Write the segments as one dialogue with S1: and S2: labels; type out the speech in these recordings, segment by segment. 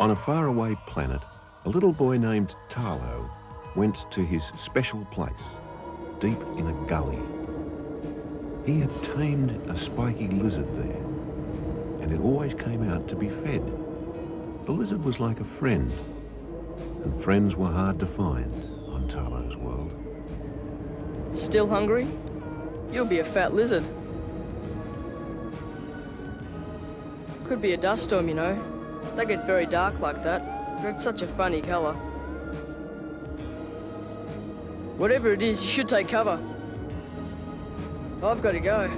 S1: On a faraway planet, a little boy named Talo went to his special place, deep in a gully. He had tamed a spiky lizard there, and it always came out to be fed. The lizard was like a friend, and friends were hard to find on Talo's world.
S2: Still hungry? You'll be a fat lizard. Could be a dust storm, you know. They get very dark like that, but it's such a funny colour. Whatever it is, you should take cover. I've got to go.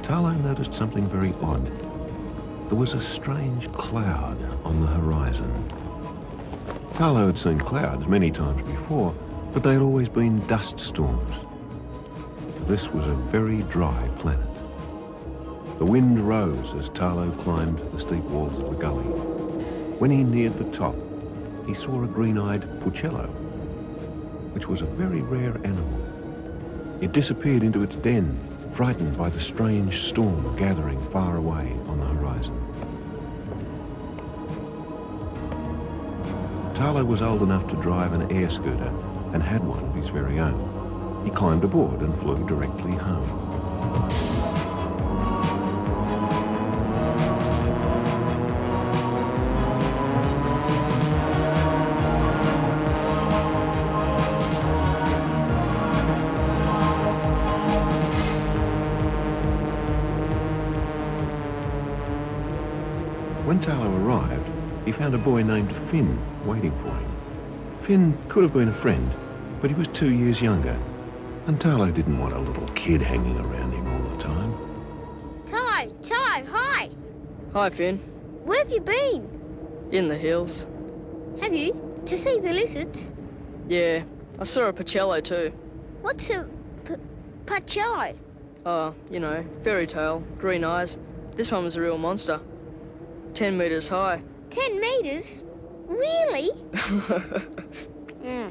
S1: Talo noticed something very odd. There was a strange cloud on the horizon. Talo had seen clouds many times before, but they had always been dust storms. This was a very dry planet. The wind rose as Talo climbed the steep walls of the gully. When he neared the top, he saw a green-eyed pucello, which was a very rare animal. It disappeared into its den, frightened by the strange storm gathering far away on the horizon. Talo was old enough to drive an air scooter and had one of his very own. He climbed aboard and flew directly home. When Talo arrived, he found a boy named Finn waiting for him. Finn could have been a friend, but he was 2 years younger, and Talo didn't want a little kid hanging around him all the time.
S3: Talo, hi!
S2: Hi, Finn.
S3: Where have you been?
S2: In the hills.
S3: Have you? To see the lizards?
S2: Yeah, I saw a pucello too.
S3: What's a pucello?
S2: Oh, you know, fairy tale, green eyes. This one was a real monster. 10 metres high.
S3: 10 metres? Really?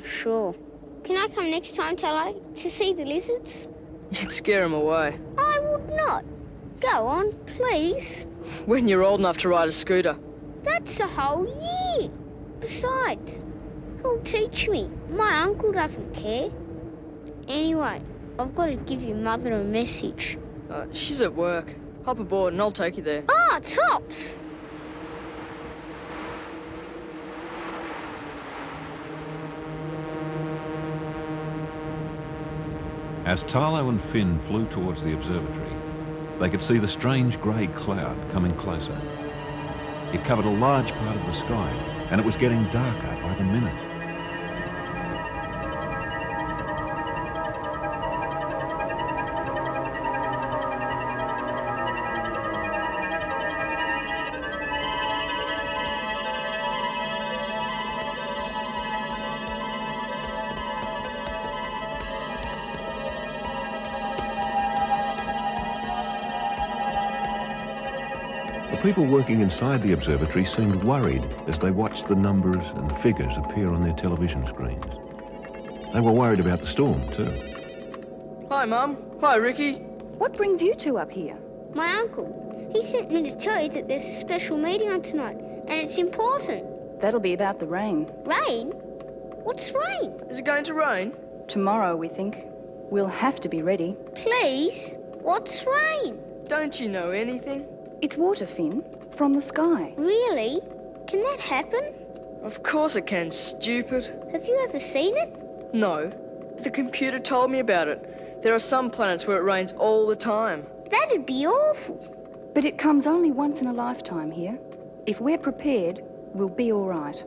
S3: Sure. Can I come next time, Talo, to see the lizards?
S2: You'd scare them away.
S3: I would not. Go on, please.
S2: When you're old enough to ride a scooter.
S3: That's a whole year. Besides, who'll teach me? My uncle doesn't care. Anyway, I've got to give your mother a message.
S2: She's at work. Hop aboard and I'll take you there.
S3: Ah, tops!
S1: As Talo and Finn flew towards the observatory, they could see the strange grey cloud coming closer. It covered a large part of the sky, and it was getting darker by the minute. The people working inside the observatory seemed worried as they watched the numbers and figures appear on their television screens. They were worried about the storm, too.
S2: Hi, Mum. Hi, Ricky.
S4: What brings you two up here?
S3: My uncle. He sent me to tell you that there's a special meeting on tonight, and it's important.
S4: That'll be about the rain.
S3: Rain? What's rain?
S2: Is it going to rain?
S4: Tomorrow, we think. We'll have to be ready.
S3: Please? What's rain?
S2: Don't you know anything?
S4: It's water, Finn, from the sky.
S3: Really? Can that happen?
S2: Of course it can, stupid.
S3: Have you ever seen it?
S2: No. But the computer told me about it. There are some planets where it rains all the time.
S3: That'd be awful.
S4: But it comes only once in a lifetime here. If we're prepared, we'll be all right.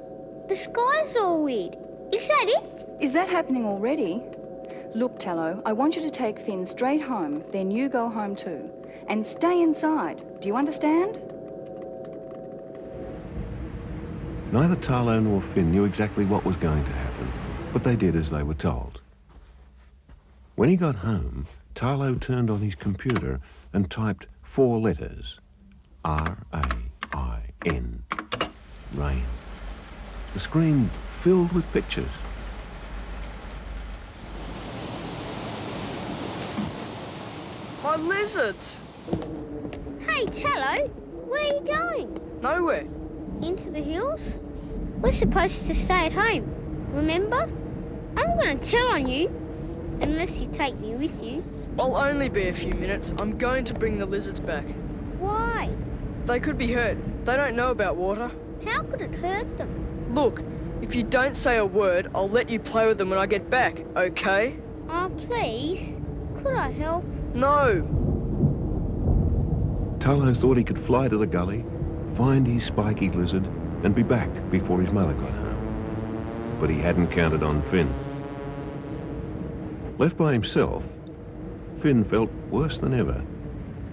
S3: The sky's all weird. Is that it?
S4: Is that happening already? Look, Talo, I want you to take Finn straight home, then you go home too. And stay inside. Do you understand?
S1: Neither Talo nor Finn knew exactly what was going to happen, but they did as they were told. When he got home, Talo turned on his computer and typed 4 letters. R-A-I-N. Rain. The screen filled with pictures.
S2: My lizards!
S3: Hey, Talo, Where are you going?
S2: Nowhere.
S3: Into the hills? We're supposed to stay at home, remember? I'm gonna tell on you, unless you take me with you.
S2: I'll only be a few minutes. I'm going to bring the lizards back.
S3: Why?
S2: They could be hurt. They don't know about water.
S3: How could it hurt them?
S2: Look, if you don't say a word, I'll let you play with them when I get back, okay?
S3: Oh, please. Could I help?
S2: No.
S1: Talo thought he could fly to the gully, find his spiky lizard, and be back before his mother got home. But he hadn't counted on Finn. Left by himself, Finn felt worse than ever.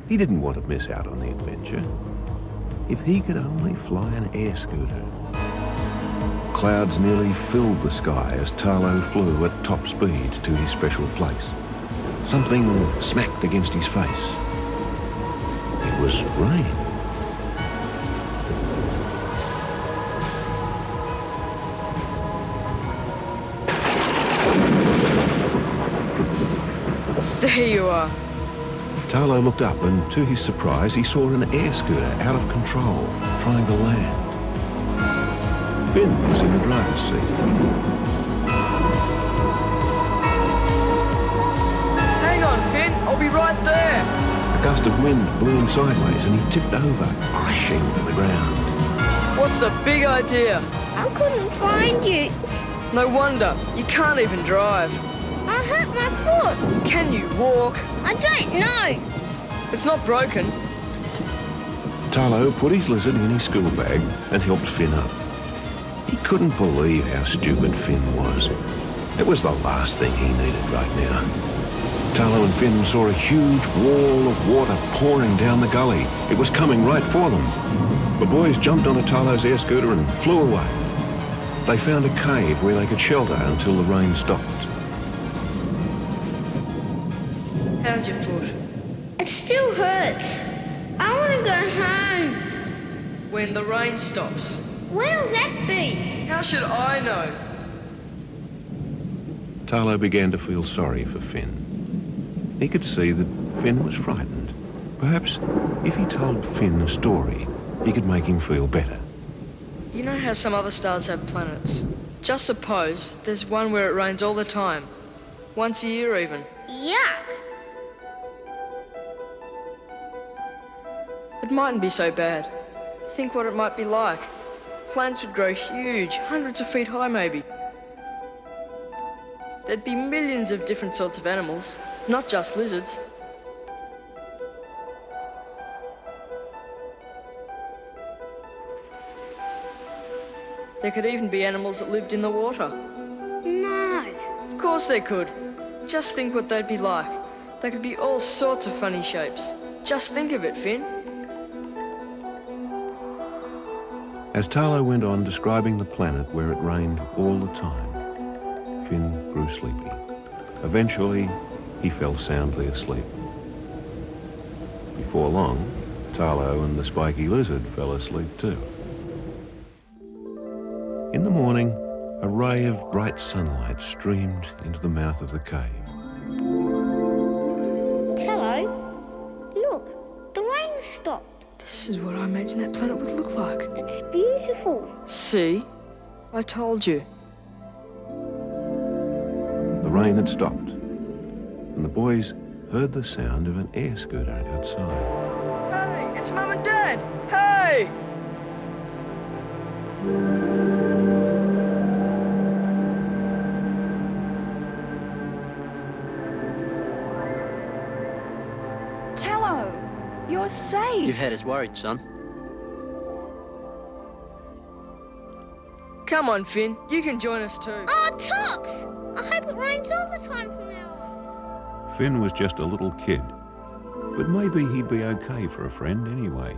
S1: He didn't want to miss out on the adventure. If he could only fly an air scooter. Clouds nearly filled the sky as Talo flew at top speed to his special place. Something smacked against his face. It was rain.
S2: There you are.
S1: Talo looked up and, to his surprise, he saw an air scooter out of control, trying to land. Finn was in the driver's seat.
S2: Hang on, Finn. I'll be right there.
S1: A gust of wind blew him sideways and he tipped over, crashing to the ground.
S2: What's the big idea?
S3: I couldn't find you.
S2: No wonder. You can't even drive.
S3: I hurt my foot.
S2: Can you walk?
S3: I don't know.
S2: It's not broken.
S1: Talo put his lizard in his school bag and helped Finn up. He couldn't believe how stupid Finn was. It was the last thing he needed right now. Talo and Finn saw a huge wall of water pouring down the gully. It was coming right for them. The boys jumped onto Talo's air scooter and flew away. They found a cave where they could shelter until the rain stopped.
S2: How's your foot?
S3: It still hurts. I want to go home.
S2: When the rain stops.
S3: When'll that be?
S2: How should I know?
S1: Talo began to feel sorry for Finn. He could see that Finn was frightened. Perhaps if he told Finn a story, he could make him feel better.
S2: You know how some other stars have planets? Just suppose there's one where it rains all the time. Once a year even.
S3: Yuck.
S2: It mightn't be so bad. Think what it might be like. Plants would grow huge, hundreds of feet high maybe. There'd be millions of different sorts of animals, not just lizards. There could even be animals that lived in the water.
S3: No.
S2: Of course there could. Just think what they'd be like. They could be all sorts of funny shapes. Just think of it, Finn.
S1: As Talo went on describing the planet where it rained all the time, Finn grew sleepy. Eventually, he fell soundly asleep. Before long, Talo and the spiky lizard fell asleep too. In the morning, a ray of bright sunlight streamed into the mouth of the cave.
S3: Talo, look, the rain has stopped.
S2: This is what I imagined that planet would look like.
S3: It's beautiful.
S2: See? I told you.
S1: The rain had stopped, and the boys heard the sound of an air scooter outside.
S2: Hey, it's Mum and Dad! Hey!
S4: Talo, you're safe.
S5: You've had us worried, son.
S2: Come on, Finn. You can join us too.
S3: Oh, tops! I hope it rains all the time from now on.
S1: Finn was just a little kid, but maybe he'd be okay for a friend anyway.